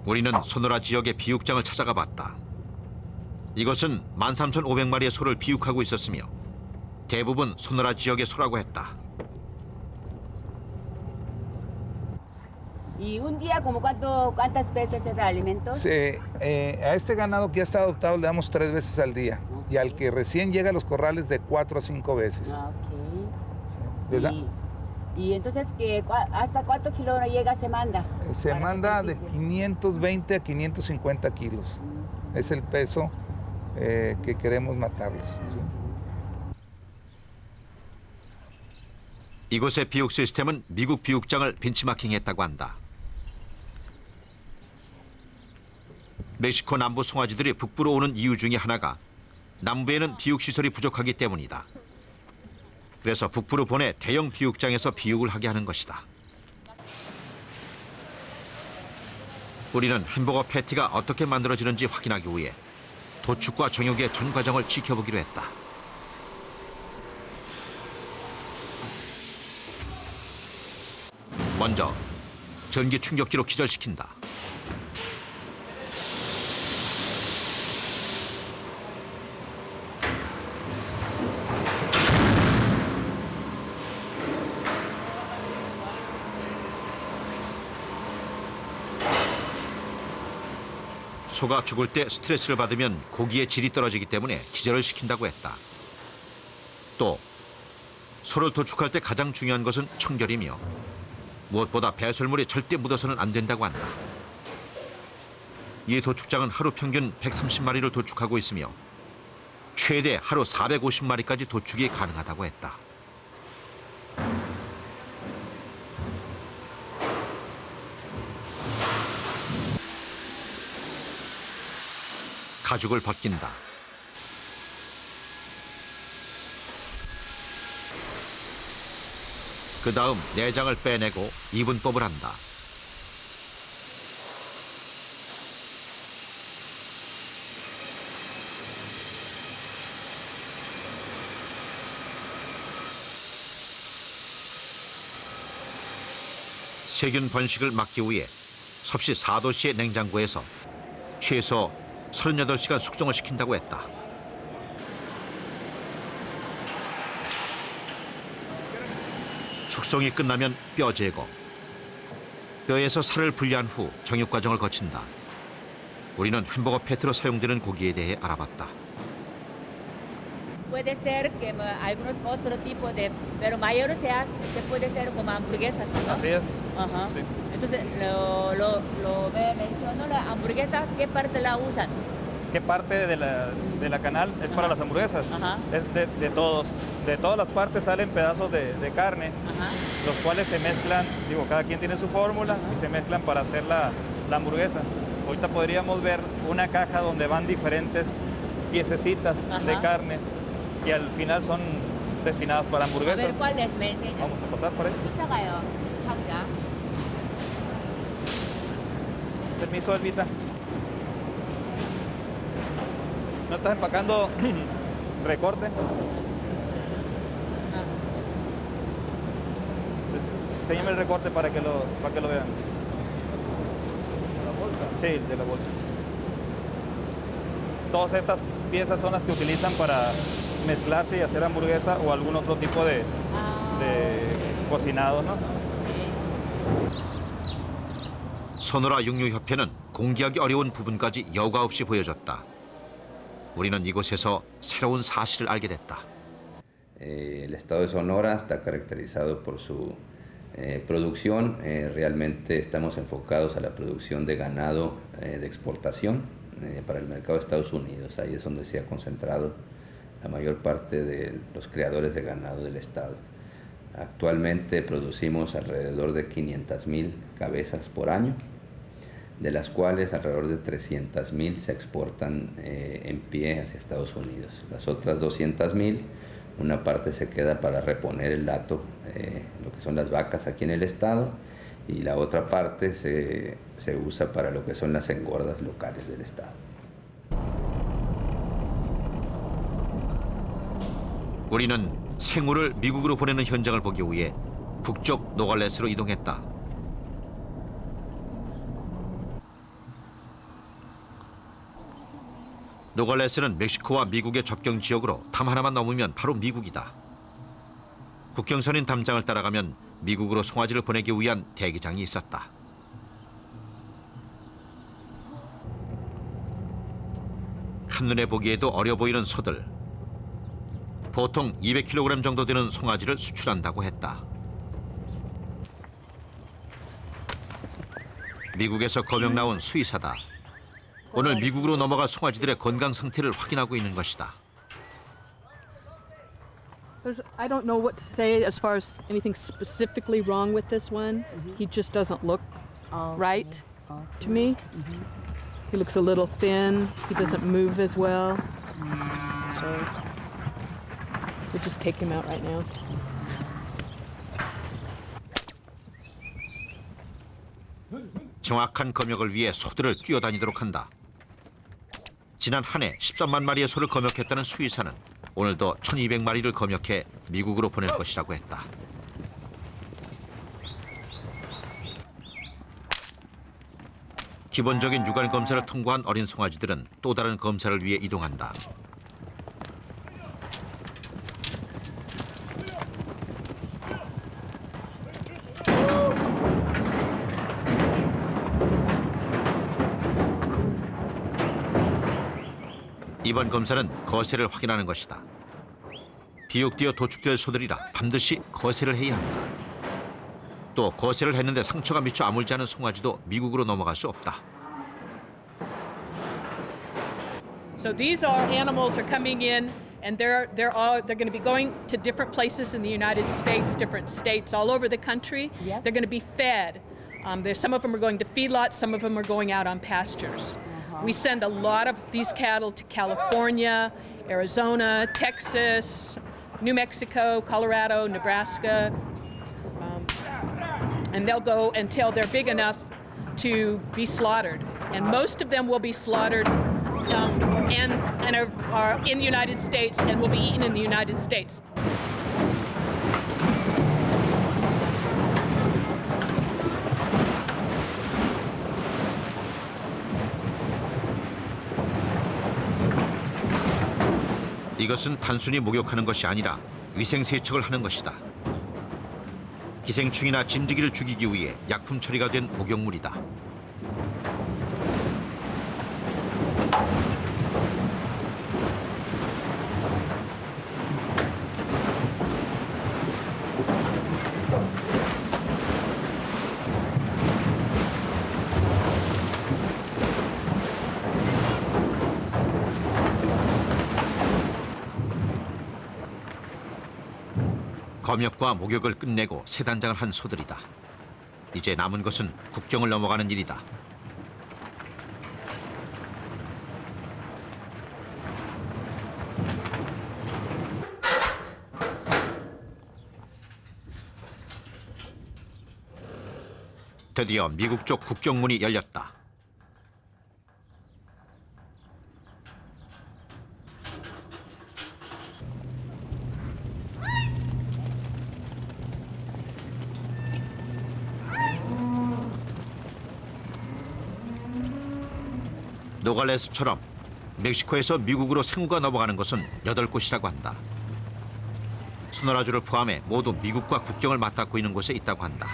우리는 소노라 지역의 비육장을 찾아가 봤다. 이것은 13,500마리의 소를 비육하고 있었으며 대부분 소노라 지역의 소라고 했다. ¿Y un día como cuántas veces se da alimentos? A este ganado que ya está adoptado le damos 3 veces al día y al que recién llega a los corrales de 4 a 5 veces. Ah, ok. ¿Verdad? Y entonces, ¿hasta cuánto kilo llega se manda? Se manda de sacrificio? 520 a 550 kilos. Es el peso que queremos matarlos. ¿sí? 이곳의 비육 시스템은 미국 비육장을 벤치마킹했다고 한다. 멕시코 남부 송아지들이 북부로 오는 이유 중에 하나가 남부에는 비육 시설이 부족하기 때문이다. 그래서 북부로 보내 대형 비육장에서 비육을 하게 하는 것이다. 우리는 햄버거 패티가 어떻게 만들어지는지 확인하기 위해 도축과 정육의 전 과정을 지켜보기로 했다. 먼저 전기 충격기로 기절시킨다. 소가 죽을 때 스트레스를 받으면 고기의 질이 떨어지기 때문에 기절을 시킨다고 했다. 또 소를 도축할 때 가장 중요한 것은 청결이며 무엇보다 배설물이 절대 묻어서는 안 된다고 한다. 이 도축장은 하루 평균 130마리를 도축하고 있으며 최대 하루 450마리까지 도축이 가능하다고 했다. 가죽을 벗긴다. 그 다음 내장을 빼내고 이분법을 한다. 세균 번식을 막기 위해 섭씨 4도씨의 냉장고에서 최소 38시간 숙성을 시킨다고 했다. 숙성이 끝나면 뼈 제거. 뼈에서 살을 분리한 후 정육 과정을 거친다. 우리는 햄버거 패티로 사용되는 고기에 대해 알아봤다. Puede ser que algunos otro tipo de, pero mayor se puede ser como hamburguesas, ¿no? Así es. Ajá. Sí. Entonces, me mencionó la hamburguesa, ¿qué parte la usan? ¿Qué parte de la canal es para las hamburguesas? Ajá. Es de todos. De todas las partes salen pedazos de carne, Ajá. los cuales se mezclan, digo, cada quien tiene su fórmula y se mezclan para hacer la hamburguesa. Ahorita podríamos ver una caja donde van diferentes piececitas Ajá. de carne y al final son destinadas para A hamburguesas. ver, ¿cuál es? Me enseña. Vamos a pasar por ahí. 쫓아가요, 상자. Permiso, Elvita. ¿No estás empacando recorte? Enséñame el recorte para que lo vean. ¿De la bolsa? Sí, de la bolsa. Todas estas piezas son las que utilizan para mezclarse y hacer hamburguesa o algún otro tipo de cocinado, ¿no? 소노라 육류협회는 공개하기 어려운 부분까지 여과 없이 보여줬다. 우리는 이곳에서 새로운 사실을 알게 됐다. El estado de Sonora está caracterizado por su producción. Realmente estamos enfocados a la producción de ganado de exportación para el mercado de Estados Unidos. Ahí es donde se ha concentrado la mayor parte de los criadores de ganado del estado. Actualmente producimos alrededor de 500,000 cabezas por año, de las cuales alrededor de 300,000 se exportan en pie hacia Estados Unidos. Las otras 200,000, una parte se queda para reponer el hato, lo que son las vacas aquí en el estado, y la otra parte se usa para lo que son las engordas locales del estado. 우리는 생우를 미국으로 보내는 현장을 보기 위해 북쪽 노갈레스로 이동했다. 노갈레스는 멕시코와 미국의 접경 지역으로 담 하나만 넘으면 바로 미국이다. 국경선인 담장을 따라가면 미국으로 송아지를 보내기 위한 대기장이 있었다. 한눈에 보기에도 어려 보이는 소들. 보통 200kg 정도 되는 송아지를 수출한다고 했다. 미국에서 거명 나온 수의사다. 오늘 미국으로 넘어갈 송아지들의 건강 상태를 확인하고 있는 것이다. I don't know what to say as far as anything specifically wrong with this one. He just doesn't look right to me. He looks a little thin. He doesn't move as well. So we'll just take him out right now. 정확한 검역을 위해 소들을 뛰어다니도록 한다. 지난 한 해 13만 마리의 소를 검역했다는 수의사는 오늘도 1200마리를 검역해 미국으로 보낼 것이라고 했다. 기본적인 유관 검사를 통과한 어린 송아지들은 또 다른 검사를 위해 이동한다. 이번 검사는 거세를 확인하는 것이다. 비옥되어 도축될 소들이라 반드시 거세를 해야 한다. 또 거세를 했는데 상처가 미쳐 아물지 않은 송아지도 미국으로 넘어갈 수 없다. So these are animals are coming in, and they're going to be going to different places in the United States, different states all over the country. Yes. They're going to be fed. There's some of them are going to feedlots, some of them are going out on pastures. We send a lot of these cattle to California, Arizona, Texas, New Mexico, Colorado, Nebraska, and they'll go until they're big enough to be slaughtered. And most of them will be slaughtered and are in the United States and will be eaten in the United States. 이것은 단순히 목욕하는 것이 아니라 위생 세척을 하는 것이다. 기생충이나 진드기를 죽이기 위해 약품 처리가 된 목욕물이다. 검역과 목욕을 끝내고 새 단장을 한 소들이다. 이제 남은 것은 국경을 넘어가는 일이다. 드디어 미국 쪽 국경문이 열렸다. 노갈레스처럼 멕시코에서 미국으로 생우가 넘어가는 것은 8곳이라고 한다. 소노라주를 포함해 모두 미국과 국경을 맞닿고 있는 곳에 있다고 한다.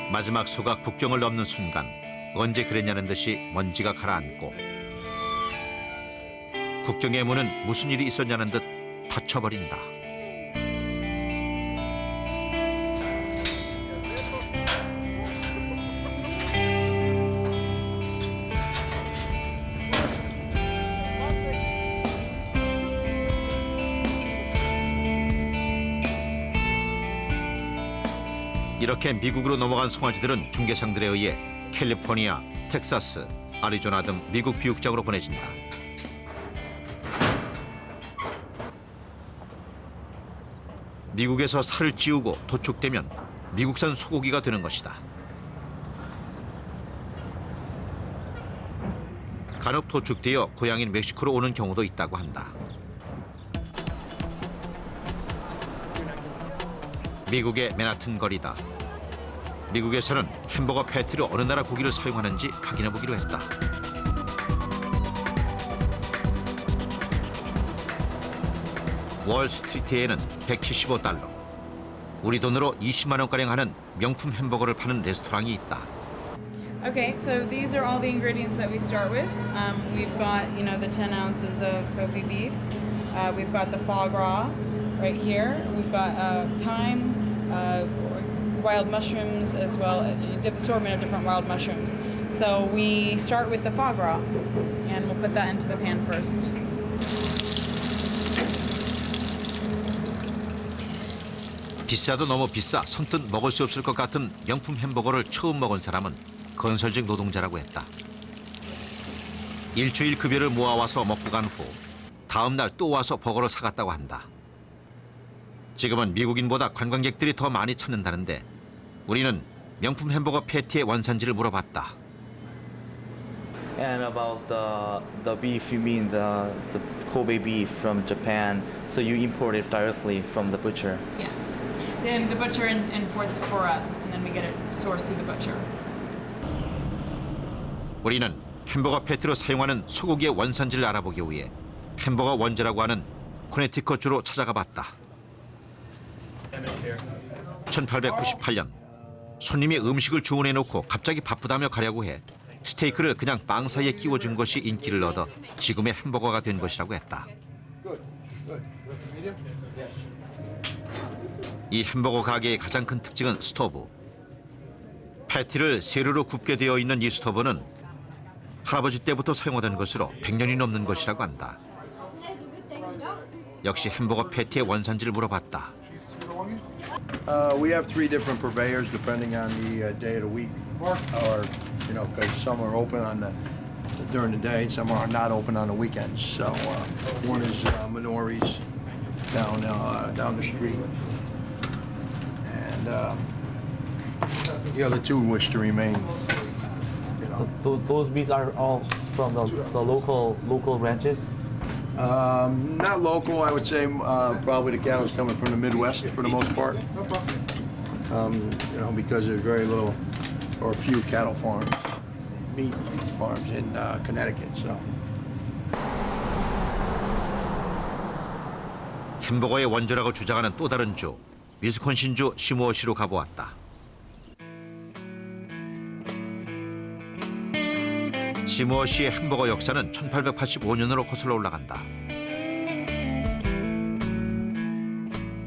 마지막 소가 국경을 넘는 순간 언제 그랬냐는 듯이 먼지가 가라앉고 국경의 문은 무슨 일이 있었냐는 듯 닫혀버린다. 이렇게 미국으로 넘어간 송아지들은 중개상들에 의해 캘리포니아, 텍사스, 아리조나 등 미국 비육장으로 보내진다. 미국에서 살을 찌우고 도축되면 미국산 소고기가 되는 것이다. 간혹 도축되어 고향인 멕시코로 오는 경우도 있다고 한다. 미국의 맨하튼 거리다. 미국에서는 햄버거 패티로 어느 나라 고기를 사용하는지 확인해 보기로 했다. 월스트리트에는 175달러, 우리 돈으로 20만 원가량 하는 명품 햄버거를 파는 레스토랑이 있다. Okay, so these are all the ingredients that we start with. We've got, the 10 ounces of Kobe beef. We've got the foie gras right here. We've got thyme, wild mushrooms as well, assortment of different wild mushrooms. So we start with the foie gras, and we'll put that into the pan first. 비싸도 너무 비싸 선뜻 먹을 수 없을 것 같은 명품 햄버거를 처음 먹은 사람은 건설직 노동자라고 했다. 일주일 급여를 모아와서 먹고 간 후 다음 날 또 와서 버거를 사갔다고 한다. 지금은 미국인보다 관광객들이 더 많이 찾는다는데 우리는 명품 햄버거 패티의 원산지를 물어봤다. And about the beef, you mean the Kobe beef from Japan? So you import it directly from the butcher? Yes. Then the butcher imports it for us, and then we get it sourced through the butcher. 우리는 햄버거 패티로 사용하는 소고기의 원산지를 알아보기 위해 햄버거 원조라고 하는 코네티컷주로 찾아가 봤다. 1898년 손님이 음식을 주문해 놓고 갑자기 바쁘다며 가려고 해 스테이크를 그냥 빵 사이에 끼워준 것이 인기를 얻어 지금의 햄버거가 된 것이라고 했다. 이 햄버거 가게의 가장 큰 특징은 스토브. 패티를 세로로 굽게 되어 있는 이 스토브는 할아버지 때부터 사용하던 것으로 100년이 넘는 것이라고 한다. 역시 햄버거 패티의 원산지를 물어봤다. We have 3 different purveyors depending on the day of the week, or because some are open during the day, some are not open on the weekends. So one is Minori's down the street, and the other 2 wish to remain. So those beefs are all from the local ranches? Not local, I would say. Probably the cattle's coming from the Midwest for the most part. Because there's very little or few cattle farms, meat farms in Connecticut. So. 햄버거의 원조라고 주장하는 또 다른 주, 위스콘신주 시모어시로 가보았다. 시모어시의 햄버거 역사는 1885년으로 거슬러 올라간다.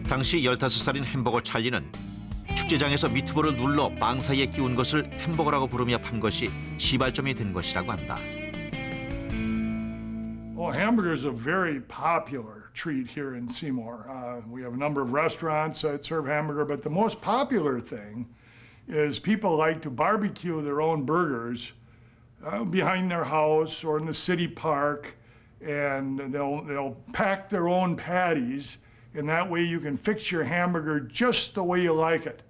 당시 15살인 햄버거 찰리는 축제장에서 미트볼을 눌러 빵 사이에 끼운 것을 햄버거라고 부르며 판 것이 시발점이 된 것이라고 한다. Well, hamburger is a very popular treat here in Seymour. We have a number of restaurants that serve hamburger, but the most popular thing is people like to barbecue their own burgers behind their house or in the city park, and they'll pack their own patties, and that way you can fix your hamburger just the way you like it.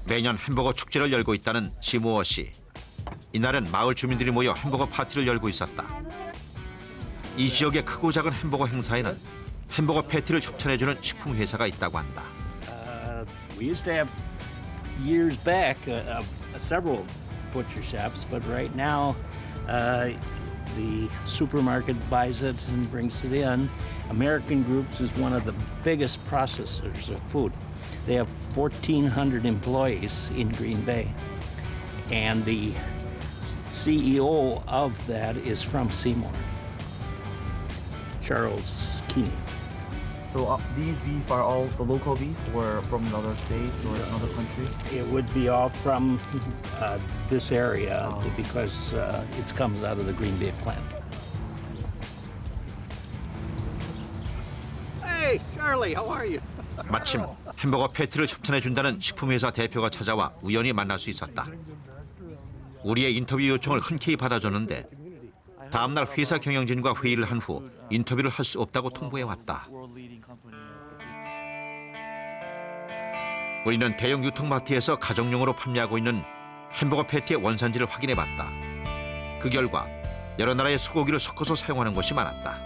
매년 햄버거 축제를 열고 있다는 시모어시. 이날은 마을 주민들이 모여 햄버거 파티를 열고 있었다. 이 지역의 크고 작은 햄버거 행사에는 햄버거 패티를 협찬해주는 식품 회사가 있다고 한다. We used to have years back several butcher shops, but right now the supermarket buys it and brings it in. American Groups is one of the biggest processors of food. They have 1,400 employees in Green Bay, and the CEO of that is from Seymour, Charles Keeney. So these beef are all the local beef, or from another state or another country? It would be all from this area because it comes out of the Green Bay plant. Hey, Charlie, how are you? 마침 햄버거 패티를 협찬해준다는 식품회사 대표가 찾아와 우연히 만날 수 있었다. 우리의 인터뷰 요청을 흔쾌히 받아줬는데 다음날 회사 경영진과 회의를 한 후 인터뷰를 할 수 없다고 통보해왔다. 우리는 대형 유통마트에서 가정용으로 판매하고 있는 햄버거 패티의 원산지를 확인해봤다. 그 결과 여러 나라의 소고기를 섞어서 사용하는 곳이 많았다.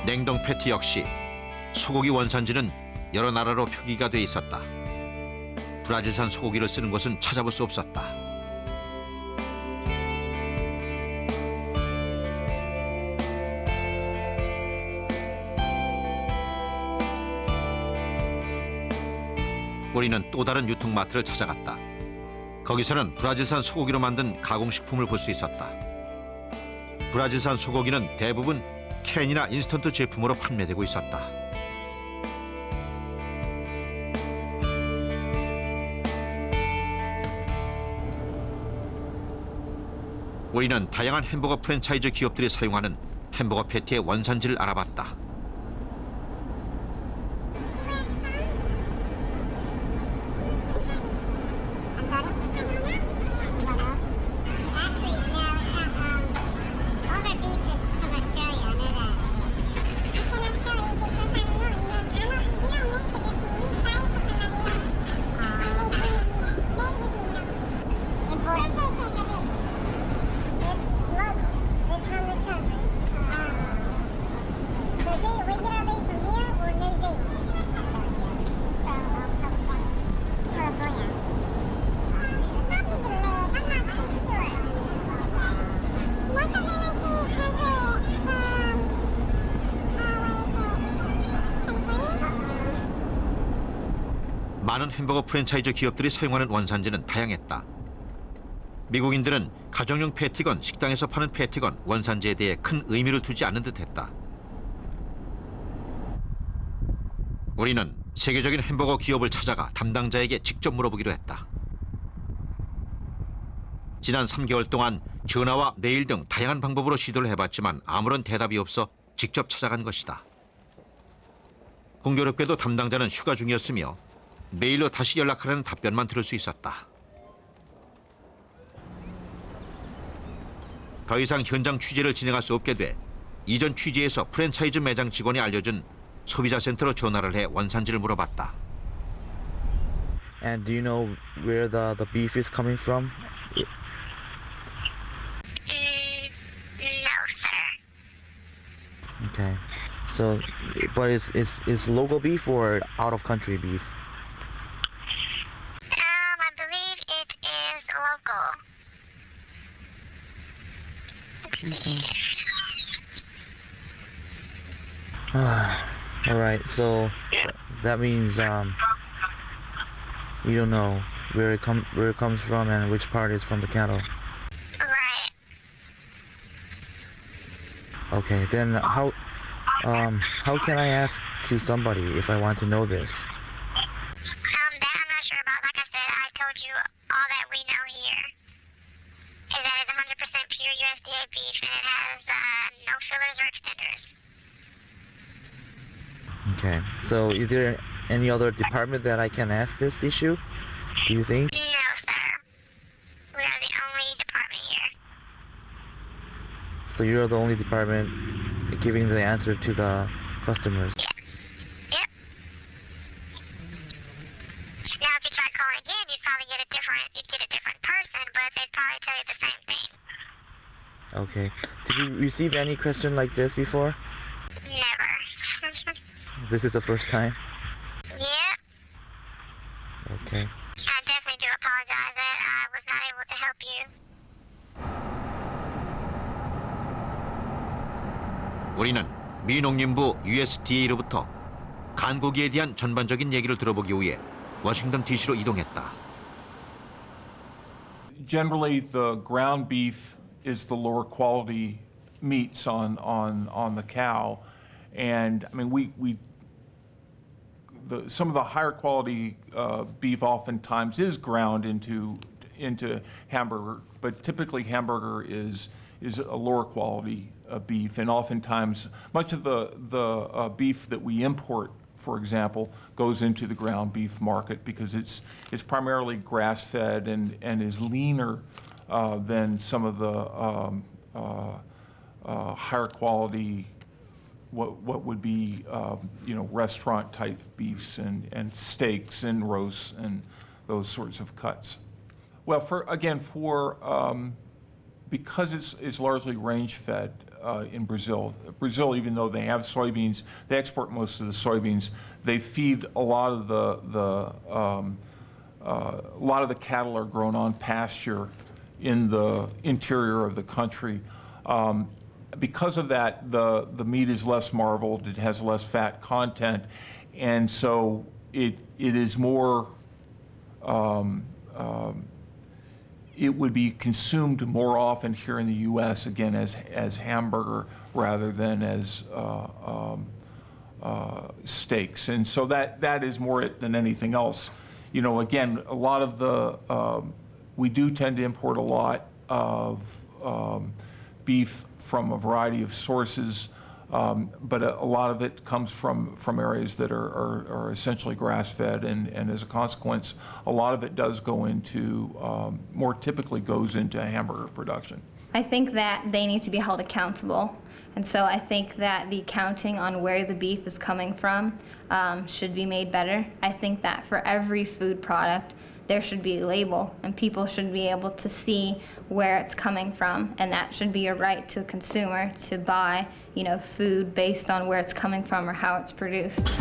냉동 패티 역시 소고기 원산지는 여러 나라로 표기가 돼 있었다. 브라질산 소고기를 쓰는 곳은 찾아볼 수 없었다. 우리는 또 다른 유통마트를 찾아갔다. 거기서는 브라질산 소고기로 만든 가공식품을 볼 수 있었다. 브라질산 소고기는 대부분 캔이나 인스턴트 제품으로 판매되고 있었다. 우리는 다양한 햄버거 프랜차이즈 기업들이 사용하는 햄버거 패티의 원산지를 알아봤다. 많은 햄버거 프랜차이즈 기업들이 사용하는 원산지는 다양했다. 미국인들은 가정용 패티건, 식당에서 파는 패티건, 원산지에 대해 큰 의미를 두지 않는 듯했다. 우리는 세계적인 햄버거 기업을 찾아가 담당자에게 직접 물어보기로 했다. 지난 3개월 동안 전화와 메일 등 다양한 방법으로 시도를 해봤지만 아무런 대답이 없어 직접 찾아간 것이다. 공교롭게도 담당자는 휴가 중이었으며 메일로 다시 연락하라는 답변만 들을 수 있었다. 더 이상 현장 취재를 진행할 수 없게 돼 이전 취재에서 프랜차이즈 매장 직원이 알려준 소비자 센터로 전화를 해 원산지를 물어봤다. And do you know where the beef is coming from? No, sir. Okay. So, but is local beef or out of country beef? I believe it is local. All right. So that means you don't know where it comes from and which part is from the cattle. Right. Okay. Then how can I ask to somebody if I want to know this? That I'm not sure about. Like I said, I told you all that we know here is that it's 100% pure USDA beef and it has no fillers or extenders. Okay. So is there any other department that I can ask this issue? Do you think? No, sir. We are the only department here. So you're the only department giving the answer to the customers? Yeah. Yep. Now, if you try calling again, you'd probably get a different person, but they'd probably tell you the same thing. Okay. Did you receive any question like this before? Never. This is the first time? Yep. Okay. I definitely do apologize that I was not able to help you. 우리는 미 농림부 USDA로부터 간고기에 대한 전반적인 얘기를 들어보기 위해 워싱턴 DC로 이동했다. Generally, the ground beef is the lower quality meats on the cow, and I mean some of the higher quality beef oftentimes is ground into hamburger, but typically hamburger is is a lower quality beef, and oftentimes much of the beef that we import, for example, goes into the ground beef market because it's primarily grass-fed and is leaner than some of the higher quality, what would be restaurant type beefs and steaks and roasts and those sorts of cuts. Well, because it's largely range-fed in Brazil. Brazil, even though they have soybeans, they export most of the soybeans. They feed a lot of the cattle are grown on pasture in the interior of the country. Because of that, the meat is less marbled. It has less fat content, and so it is more. It would be consumed more often here in the U.S. again as hamburger rather than as steaks, and so that is more it than anything else. Again, a lot of the we do tend to import a lot of beef from a variety of sources, but a lot of it comes from areas that are essentially grass-fed, and as a consequence, a lot of it does go into, more typically goes into hamburger production. I think that they need to be held accountable, and so I think that the accounting on where the beef is coming from should be made better. I think that for every food product, there should be a label, and people should be able to see where it's coming from, and that should be a right to a consumer to buy, food based on where it's coming from or how it's produced.